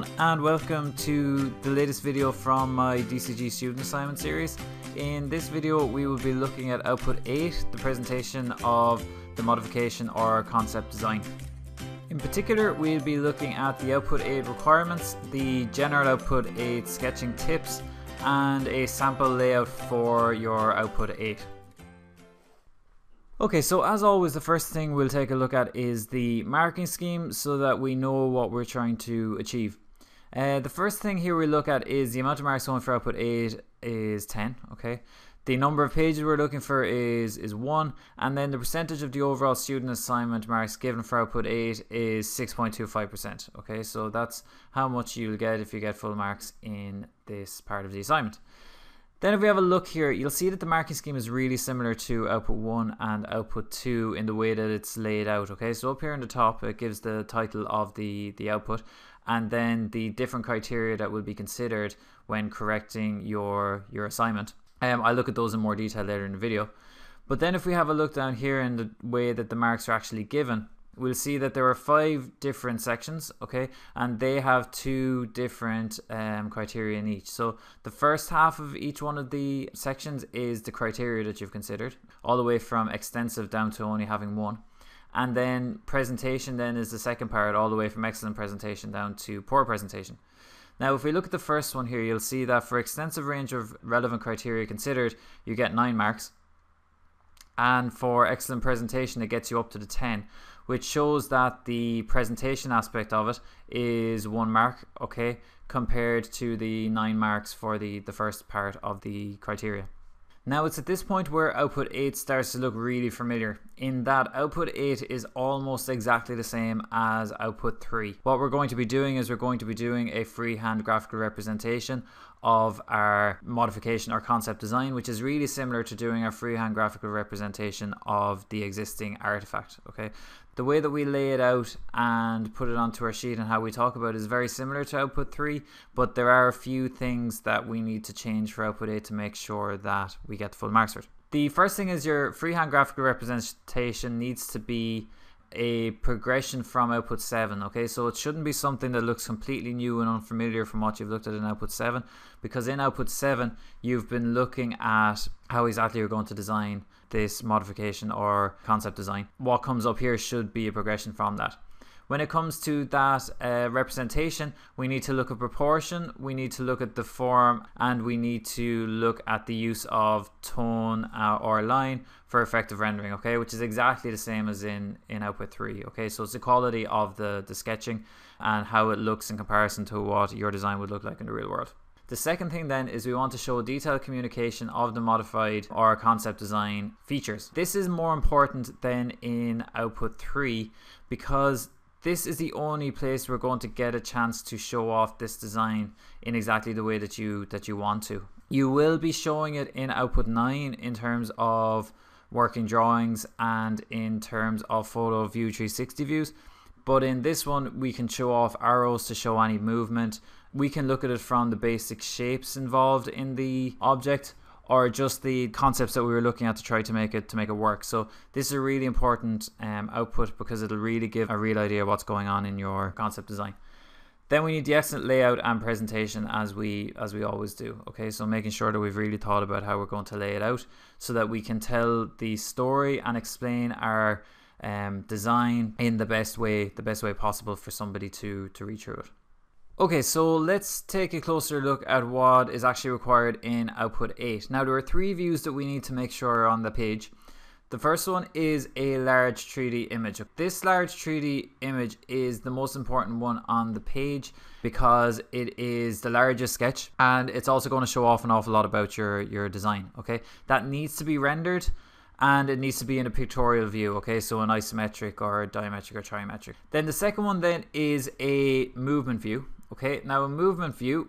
everyone, and welcome to the latest video from my DCG Student Assignment series. In this video we will be looking at Output 8, the presentation of the modification or concept design. In particular, we'll be looking at the Output 8 requirements, the general Output 8 sketching tips, and a sample layout for your Output 8. Okay, so as always, the first thing we'll take a look at is the marking scheme so that we know what we're trying to achieve. The first thing here we look at is the amount of marks going for Output 8 is 10, okay? The number of pages we're looking for is 1, and then the percentage of the overall student assignment marks given for Output 8 is 6.25%, okay? So that's how much you'll get if you get full marks in this part of the assignment. Then if we have a look here, you'll see that the marking scheme is really similar to Output 1 and Output 2 in the way that it's laid out, okay? So up here in the top, it gives the title of the output and then the different criteria that will be considered when correcting your assignment. I'll look at those in more detail later in the video. But then if we have a look down here in the way that the marks are actually given, we'll see that there are 5 different sections, okay, and they have 2 different criteria in each. So the first half of each one of the sections is the criteria that you've considered, all the way from extensive down to only having 1. And then presentation then is the second part, all the way from excellent presentation down to poor presentation. Now if we look at the first one here, you'll see that for extensive range of relevant criteria considered, you get 9 marks. And for excellent presentation, it gets you up to the 10, which shows that the presentation aspect of it is 1 mark, okay, compared to the 9 marks for the first part of the criteria. Now it's at this point where Output 8 starts to look really familiar, in that Output 8 is almost exactly the same as Output 3. What we're going to be doing is we're going to be doing a freehand graphical representation of our modification or concept design, which is really similar to doing our freehand graphical representation of the existing artifact, okay? The way that we lay it out and put it onto our sheet and how we talk about it is very similar to Output 3, but there are a few things that we need to change for Output 8 to make sure that we get the full marks for it. The first thing is your freehand graphical representation needs to be a progression from Output 7, okay? So it shouldn't be something that looks completely new and unfamiliar from what you've looked at in Output 7, because in Output 7 you've been looking at how exactly you're going to design this modification or concept design. What comes up here should be a progression from that. When it comes to that representation, we need to look at proportion, we need to look at the form, and we need to look at the use of tone or line for effective rendering, okay, which is exactly the same as in Output 3, okay? So it's the quality of the sketching and how it looks in comparison to what your design would look like in the real world. The second thing then is we want to show detailed communication of the modified or concept design features. This is more important than in Output 3 because this is the only place we're going to get a chance to show off this design in exactly the way that you want to. You will be showing it in Output 9 in terms of working drawings and in terms of photo view 360 views, but in this one we can show off arrows to show any movement. We can look at it from the basic shapes involved in the object or just the concepts that we were looking at to try to make it work. So this is a really important output because it'll really give a real idea of what's going on in your concept design. Then we need the excellent layout and presentation as we always do, okay? So making sure that we've really thought about how we're going to lay it out so that we can tell the story and explain our design in the best way possible for somebody to read through it. Okay, so let's take a closer look at what is actually required in Output 8. Now there are 3 views that we need to make sure are on the page. The first one is a large 3D image. This large 3D image is the most important one on the page because it is the largest sketch and it's also going to show off an awful lot about your design, okay? That needs to be rendered and it needs to be in a pictorial view, okay? So an isometric or diametric or trimetric. Then the second one then is a movement view. Okay, now a movement view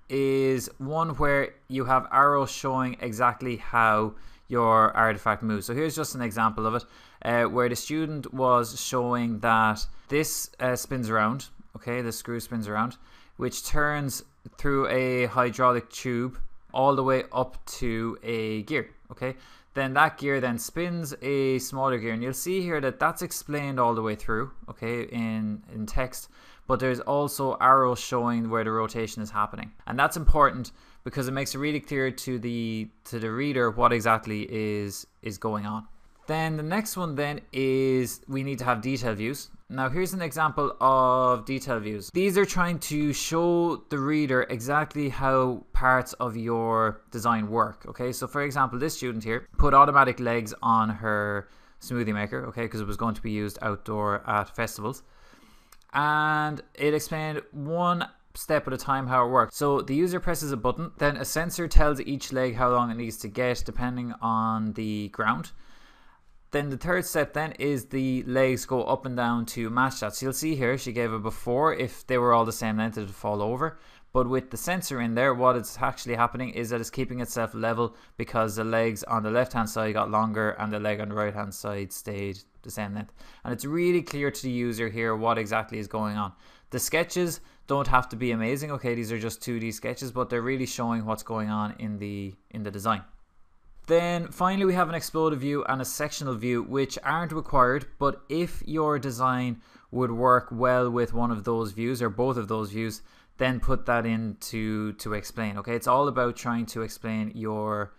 is one where you have arrows showing exactly how your artifact moves. So here's just an example of it, where the student was showing that this spins around, okay, the screw spins around, which turns through a hydraulic tube all the way up to a gear, okay? Then that gear then spins a smaller gear, and you'll see here that that's explained all the way through, okay, in text. but there's also arrows showing where the rotation is happening. And that's important because it makes it really clear to the reader what exactly is going on. Then the next one then is we need to have detail views. Now here's an example of detail views. These are trying to show the reader exactly how parts of your design work. Okay, so for example, this student here put automatic legs on her smoothie maker, okay, because it was going to be used outdoor at festivals. And it explained one step at a time how it works. So the user presses a button, then a sensor tells each leg how long it needs to get depending on the ground. Then the third step then is the legs go up and down to match that. So you'll see here she gave a before. If they were all the same length, it would fall over. But with the sensor in there, what is actually happening is that it's keeping itself level because the legs on the left hand side got longer and the leg on the right hand side stayed the same length. And it's really clear to the user here what exactly is going on. The sketches don't have to be amazing. Okay, these are just 2D sketches, but they're really showing what's going on in the design. Then finally we have an exploded view and a sectional view, which aren't required, but if your design would work well with one of those views or both of those views, then put that in to explain. Okay, it's all about trying to explain your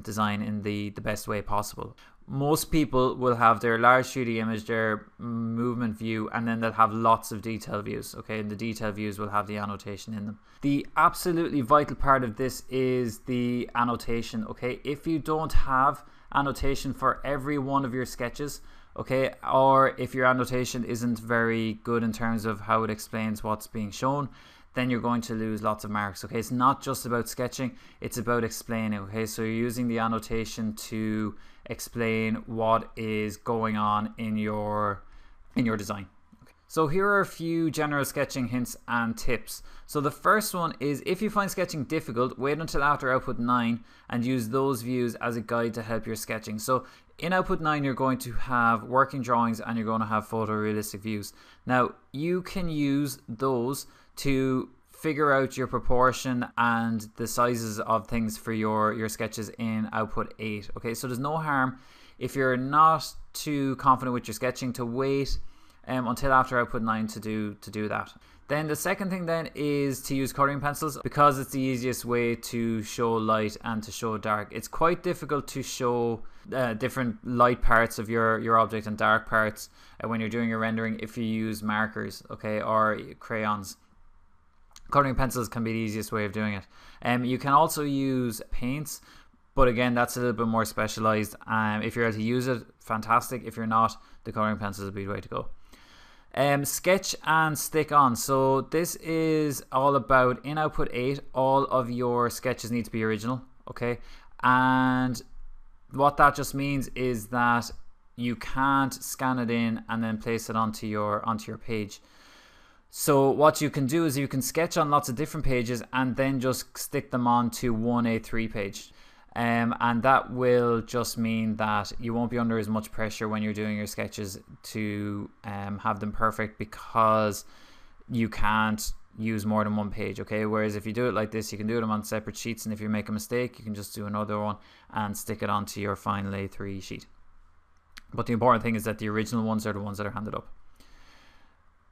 design in the best way possible. Most people will have their large 3D image, their movement view, and then they'll have lots of detail views. Okay, and the detail views will have the annotation in them. The absolutely vital part of this is the annotation. Okay, if you don't have annotation for every one of your sketches, okay, or if your annotation isn't very good in terms of how it explains what's being shown, then you're going to lose lots of marks. Okay, it's not just about sketching, it's about explaining. Okay, so you're using the annotation to explain what is going on in your design. Okay. So here are a few general sketching hints and tips. So the first one is, if you find sketching difficult, wait until after output 9 and use those views as a guide to help your sketching. So in output 9 you're going to have working drawings and you're going to have photorealistic views. Now you can use those to figure out your proportion and the sizes of things for your sketches in output 8. Okay, so there's no harm if you're not too confident with your sketching to wait until after output 9 to do that. Then the second thing then is to use coloring pencils, because it's the easiest way to show light and to show dark. It's quite difficult to show different light parts of your object and dark parts when you're doing your rendering if you use markers, okay, or crayons. Coloring pencils can be the easiest way of doing it. You can also use paints, but again, that's a little bit more specialized. If you're able to use it, fantastic. If you're not, the coloring pencils would be the way to go. Sketch and stick on. So this is all about, in output 8, all of your sketches need to be original, okay? And what that just means is that you can't scan it in and then place it onto your page. So what you can do is you can sketch on lots of different pages and then just stick them onto one A3 page. And that will just mean that you won't be under as much pressure when you're doing your sketches to have them perfect, because you can't use more than one page, okay? Whereas if you do it like this, you can do them on separate sheets, and if you make a mistake, you can just do another one and stick it onto your final A3 sheet. But the important thing is that the original ones are the ones that are handed up.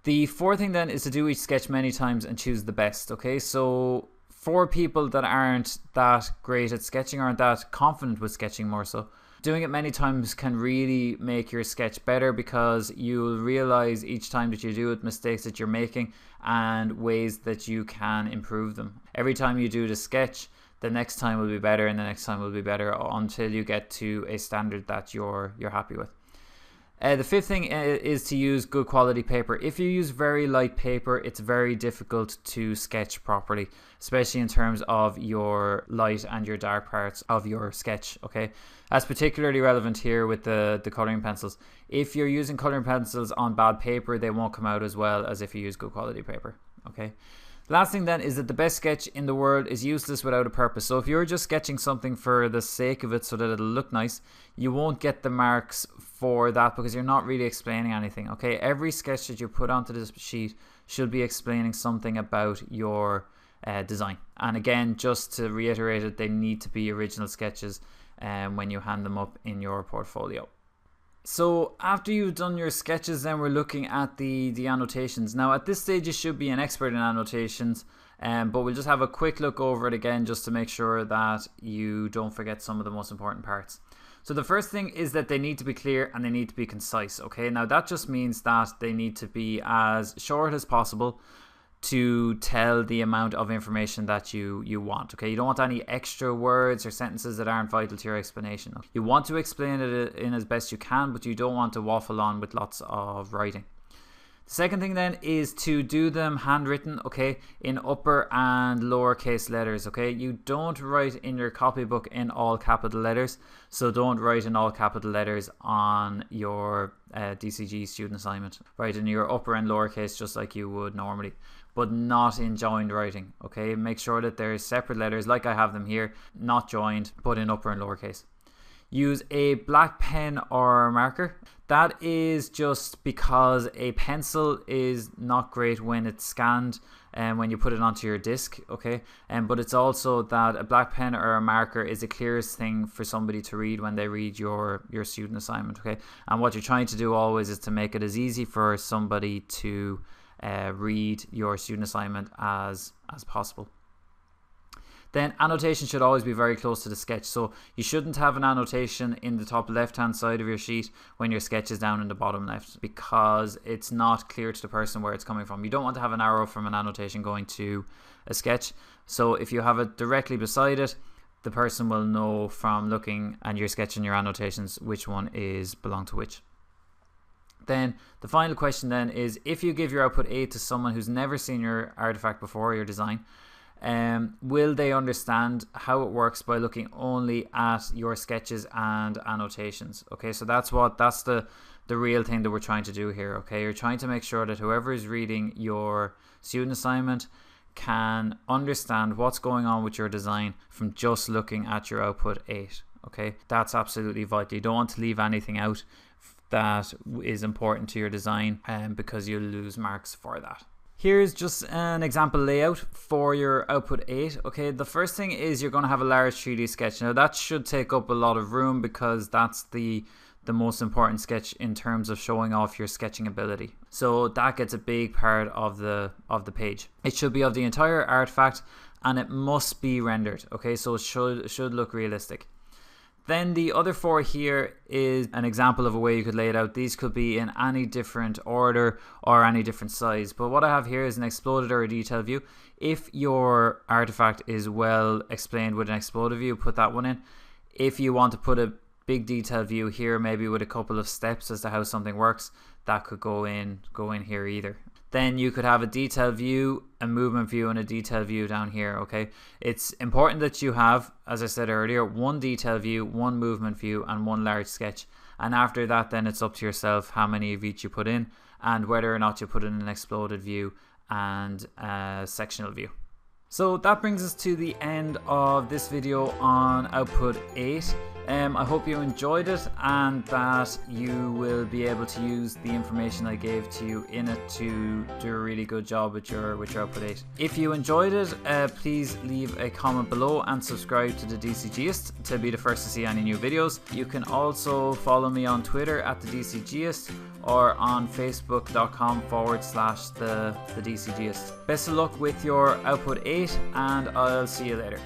The fourth thing then is to do each sketch many times and choose the best, okay? So for people that aren't that great at sketching, aren't that confident with sketching more so, doing it many times can really make your sketch better, because you'll realize each time that you do it mistakes that you're making and ways that you can improve them. Every time you do the sketch, the next time will be better, and the next time will be better until you get to a standard that you're happy with. The fifth thing is to use good quality paper. If you use very light paper, it's very difficult to sketch properly, especially in terms of your light and your dark parts of your sketch, okay? That's particularly relevant here with the coloring pencils. If you're using coloring pencils on bad paper, they won't come out as well as if you use good quality paper, okay? Last thing then is that the best sketch in the world is useless without a purpose. So if you're just sketching something for the sake of it so that it'll look nice, you won't get the marks for that, because you're not really explaining anything, okay? Every sketch that you put onto this sheet should be explaining something about your design. And again, just to reiterate it, they need to be original sketches when you hand them up in your portfolio. So after you've done your sketches, then we're looking at the annotations. Now at this stage you should be an expert in annotations, but we'll just have a quick look over it again just to make sure that you don't forget some of the most important parts. So the first thing is that they need to be clear and they need to be concise. Okay, now that just means that they need to be as short as possible to tell the amount of information that you want. Okay, you don't want any extra words or sentences that aren't vital to your explanation. You want to explain it in as best you can, but you don't want to waffle on with lots of writing. The second thing then is to do them handwritten, okay, in upper and lowercase letters. Okay, you don't write in your copybook in all capital letters, so don't write in all capital letters on your DCG student assignment. Write in your upper and lowercase just like you would normally, but not in joined writing. Okay, make sure that there's separate letters like I have them here, not joined, but in upper and lowercase. Use a black pen or marker. That is just because a pencil is not great when it's scanned and when you put it onto your disk, okay? But it's also that a black pen or a marker is the clearest thing for somebody to read when they read your student assignment, okay? And what you're trying to do always is to make it as easy for somebody to read your student assignment as possible. Then annotation should always be very close to the sketch. So you shouldn't have an annotation in the top left hand side of your sheet when your sketch is down in the bottom left, because it's not clear to the person where it's coming from. You don't want to have an arrow from an annotation going to a sketch. So if you have it directly beside it, the person will know from looking at your sketch and your annotations which one is belong to which. Then the final question then is, if you give your output 8 to someone who's never seen your artifact before, your design, will they understand how it works by looking only at your sketches and annotations? Okay, so that's the real thing that we're trying to do here. Okay, you're trying to make sure that whoever is reading your student assignment can understand what's going on with your design from just looking at your output 8. Okay, that's absolutely vital. You don't want to leave anything out that is important to your design, because you'll lose marks for that. Here's just an example layout for your output 8. Okay, the first thing is you're going to have a large 3D sketch. Now that should take up a lot of room because that's the most important sketch in terms of showing off your sketching ability. So that gets a big part of the page. It should be of the entire artifact and it must be rendered. Okay, so it should look realistic. Then the other 4 here is an example of a way you could lay it out. These could be in any different order or any different size. But what I have here is an exploded or a detail view. If your artifact is well explained with an exploded view, put that one in. If you want to put a big detail view here, maybe with a couple of steps as to how something works, that could go in here either. Then you could have a detail view, a movement view, and a detail view down here, okay? It's important that you have, as I said earlier, one detail view, one movement view, and one large sketch. And after that, then it's up to yourself how many of each you put in and whether or not you put in an exploded view and a sectional view. So that brings us to the end of this video on output 8. I hope you enjoyed it and that you will be able to use the information I gave to you in it to do a really good job with your output 8. If you enjoyed it, please leave a comment below and subscribe to the DCGist to be the first to see any new videos. You can also follow me on Twitter at the DCGist or on facebook.com/the DCGist. Best of luck with your output 8 and I'll see you later.